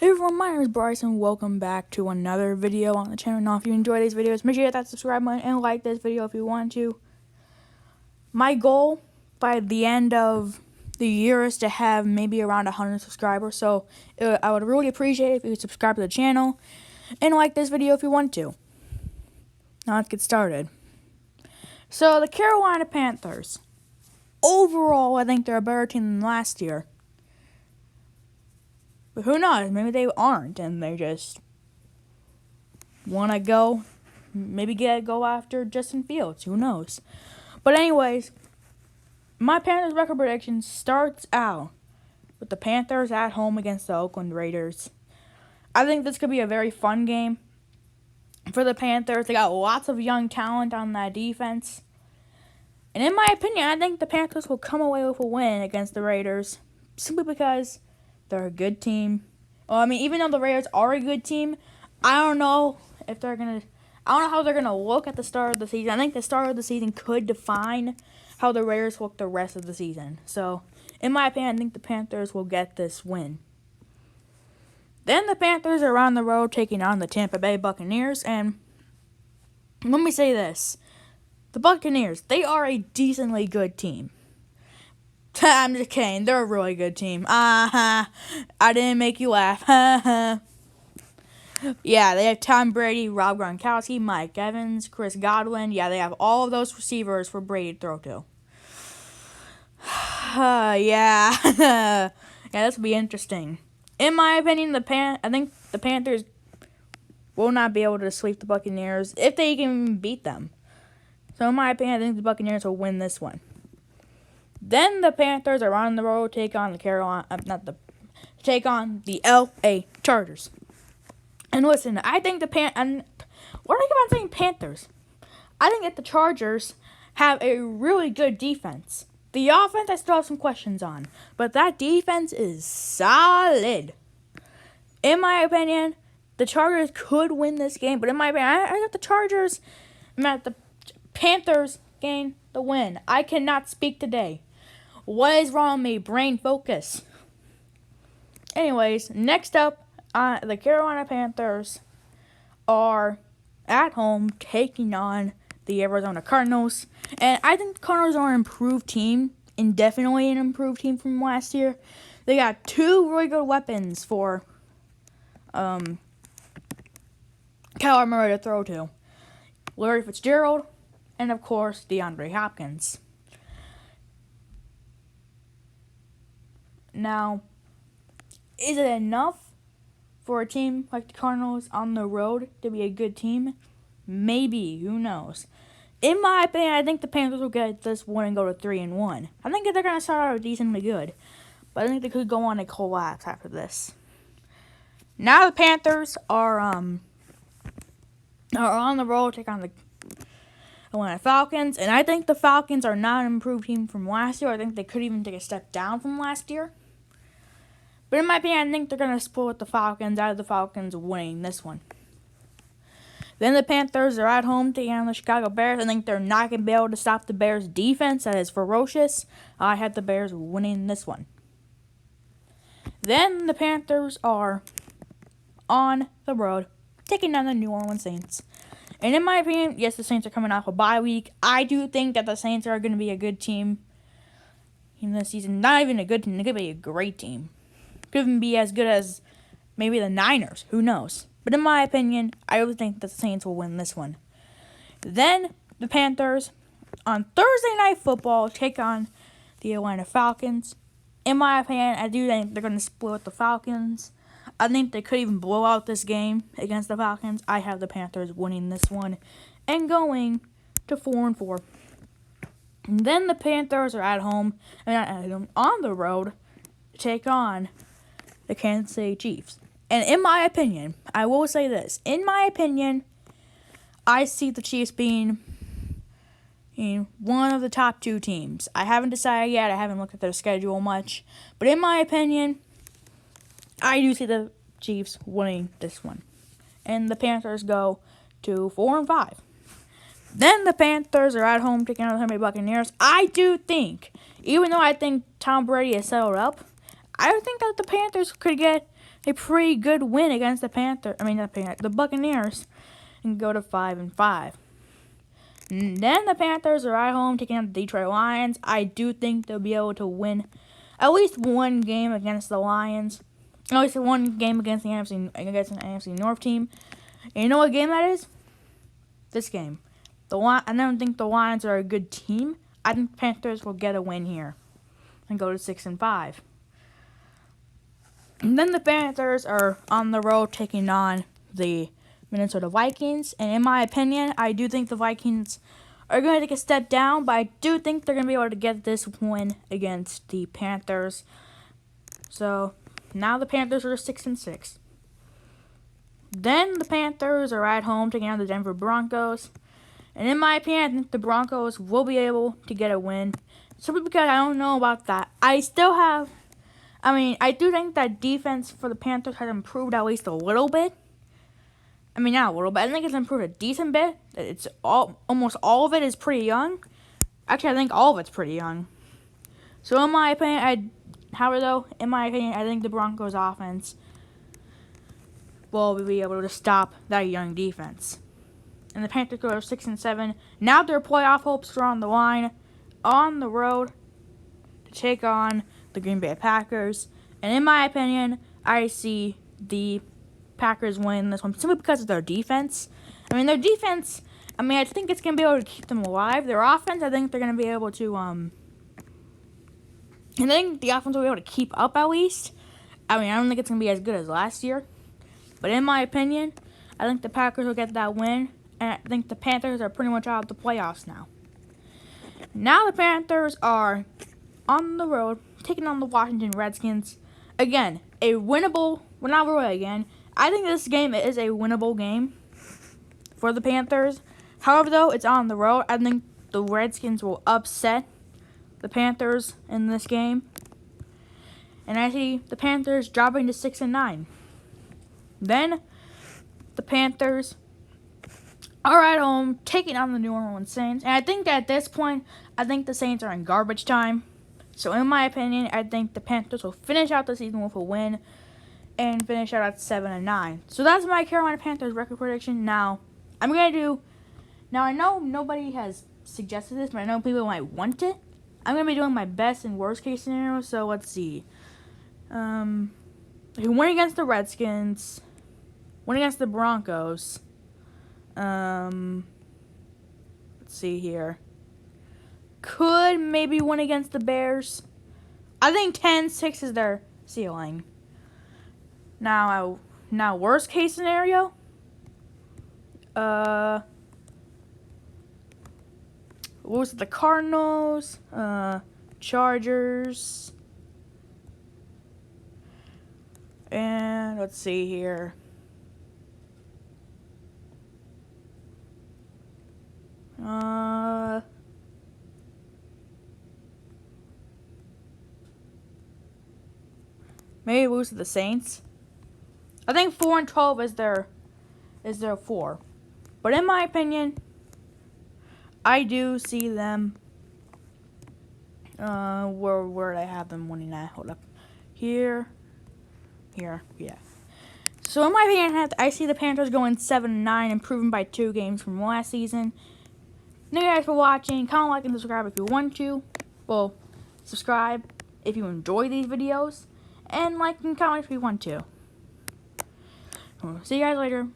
Hey everyone, my name is Bryce and welcome back to another video on the channel. Now if you enjoy these videos, make sure you hit that subscribe button and like this video if you want to. My goal by the end of the year is to have maybe around 100 subscribers, so I would really appreciate it if you could subscribe to the channel and like this video if you want to. Now let's get started. So the Carolina Panthers, overall I think they're a better team than last year. But who knows? Maybe they aren't, and they just want to go, maybe go after Justin Fields. Who knows? But anyways, my Panthers record prediction starts out with the Panthers at home against the Oakland Raiders. I think this could be a very fun game for the Panthers. They got lots of young talent on that defense. And in my opinion, I think the Panthers will come away with a win against the Raiders simply because they're a good team. Well, I mean, even though the Raiders are a good team, I don't know how they're gonna look at the start of the season. I think the start of the season could define how the Raiders look the rest of the season. So, in my opinion, I think the Panthers will get this win. Then the Panthers are on the road taking on the Tampa Bay Buccaneers, and let me say this: the Buccaneers, they are a decently good team. I'm just kidding. They're a really good team. I didn't make you laugh. Yeah, they have Tom Brady, Rob Gronkowski, Mike Evans, Chris Godwin. Yeah, they have all of those receivers for Brady to throw to. Yeah. Yeah, this will be interesting. In my opinion, I think the Panthers will not be able to sweep the Buccaneers if they can beat them. So in my opinion, I think the Buccaneers will win this one. Then the Panthers are on the road, take on the LA Chargers. And listen, I think why do I keep on saying Panthers? I think that the Chargers have a really good defense. The offense I still have some questions on, but that defense is solid. In my opinion, the Chargers could win this game, but in my opinion, I got the Panthers gain the win. I cannot speak today. What is wrong with me? Brain focus. Anyways, next up, the Carolina Panthers are at home taking on the Arizona Cardinals. And I think the Cardinals are an improved team, indefinitely an improved team from last year. They got two really good weapons for Kyler Murray to throw to. Larry Fitzgerald and, of course, DeAndre Hopkins. Now, is it enough for a team like the Cardinals on the road to be a good team? Maybe. Who knows? In my opinion, I think the Panthers will get this one and go to 3-1. I think they're going to start out decently good, but I think they could go on a collapse after this. Now the Panthers are on the road, take on the Atlanta Falcons, and I think the Falcons are not an improved team from last year. I think they could even take a step down from last year. But in my opinion, I think they're going to split the Falcons out of the Falcons winning this one. Then the Panthers are at home taking on the Chicago Bears. I think they're not going to be able to stop the Bears' defense. That is ferocious. I have the Bears winning this one. Then the Panthers are on the road taking on the New Orleans Saints. And in my opinion, yes, the Saints are coming off a bye week. I do think that the Saints are going to be a good team in this season. Not even a good team. They could be a great team. Could even be as good as maybe the Niners. Who knows? But in my opinion, I really think that the Saints will win this one. Then the Panthers on Thursday Night Football take on the Atlanta Falcons. In my opinion, I do think they're going to split the Falcons. I think they could even blow out this game against the Falcons. I have the Panthers winning this one and going to 4-4. And then the Panthers are at home and on the road to take on the Kansas City Chiefs. And in my opinion, I will say this. In my opinion, I see the Chiefs being one of the top two teams. I haven't decided yet. I haven't looked at their schedule much. But in my opinion, I do see the Chiefs winning this one. And the Panthers go to 4-5. Then the Panthers are at home taking on the Tampa Bay Buccaneers. I do think, even though I think Tom Brady is settled up, I think that the Panthers could get a pretty good win against the Panthers. I mean, not the Buccaneers, and go to 5-5. And then the Panthers are at home taking on the Detroit Lions. I do think they'll be able to win at least one game against the Lions. At least one game against an NFC North team. And you know what game that is? This game. I don't think the Lions are a good team. I think the Panthers will get a win here and go to 6-5. And then the Panthers are on the road taking on the Minnesota Vikings. And in my opinion, I do think the Vikings are going to take a step down, but I do think they're going to be able to get this win against the Panthers. So now the Panthers are 6-6. Then the Panthers are at home taking on the Denver Broncos. And in my opinion, I think the Broncos will be able to get a win. Simply because I don't know about that. I do think that defense for the Panthers has improved at least a little bit. I mean, not a little bit. I think it's improved a decent bit. Almost all of it is pretty young. Actually, I think all of it's pretty young. So in my opinion, I think the Broncos offense will be able to stop that young defense. And the Panthers go to 6-7. Now their playoff hopes are on the line, on the road to take on the Green Bay Packers. And in my opinion, I see the Packers winning this one simply because of their defense. I think it's going to be able to keep them alive. Their offense, I think they're going to be able to, I think the offense will be able to keep up at least. I don't think it's going to be as good as last year. But in my opinion, I think the Packers will get that win. And I think the Panthers are pretty much out of the playoffs now. Now the Panthers are on the road, taking on the Washington Redskins. Again, a winnable, well, not really again. I think this game is a winnable game for the Panthers. However, though, it's on the road. I think the Redskins will upset the Panthers in this game. And I see the Panthers dropping to 6-9. Then the Panthers are at home taking on the New Orleans Saints. And I think that at this point, I think the Saints are in garbage time. So in my opinion, I think the Panthers will finish out the season with a win and finish out at 7-9. So that's my Carolina Panthers record prediction. Now I know nobody has suggested this, but I know people might want it. I'm going to be doing my best and worst case scenario. So let's see. Who win against the Redskins, win against the Broncos. Let's see here. Could maybe win against the Bears. I think 10-6 is their ceiling. Now worst case scenario. What was it? The Cardinals, Chargers, and let's see here. Maybe lose to the Saints. I think 4-12 is their 4. But in my opinion, I do see them. Where I have them winning at? Hold up. Here, yeah. So in my opinion, I see the Panthers going 7-9, improving by 2 games from last season. Thank you guys for watching. Comment, like, and subscribe if you want to. Well, subscribe if you enjoy these videos, and like and comment if you want to. See you guys later.